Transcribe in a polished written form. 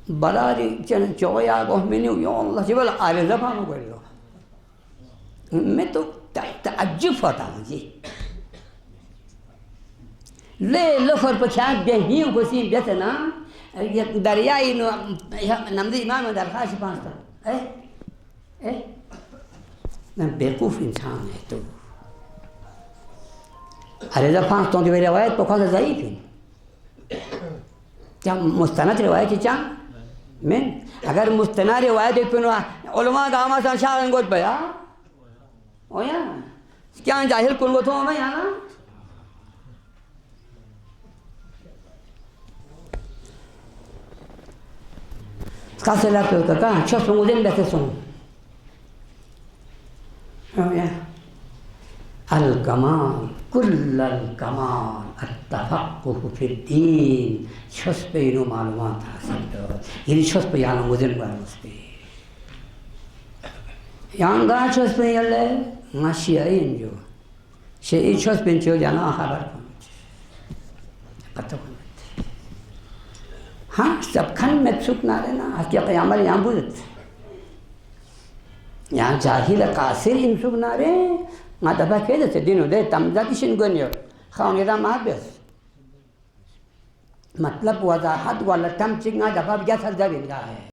Barari Choya of Menu, Allah, she will Arizapano. Meto Ajufataji. Le Lofer Pachan, then he was in Betana, Daria, Namdi Imam that has pasta. Eh? Then Bekuf in town, too. Arizapans don't very white because of the मुस्तनद रिवायत चा मैं अगर मुस्तनद रिवायत पिनवा उलमा दामा संशालन गोद बया ओ या क्या जाहिल कुल गोथो में या ना कासेला पे का छस मुदेन बैठे सुन ओ या अल कमाल कुल अल कमाल التفقه في الدين شسبين معلومات حاصل يعني شسب يعني مدن بالمسبي يعني قاعد شسبين يلا ماشيين جو شيء شسبين جو جانا خبر पता हाँ सब खन में सुख ना रहना हस्तिया क़यामत यहाँ बुझत यहाँ जाहिल कासिर इन सुख ना रहे ना दबा के जैसे दिनों दे तमज़ाती शिंगनियो खाने का मार्बस मतलब वज़ाहत वाला तम चिंगा दबा क्या सर जबिंगा है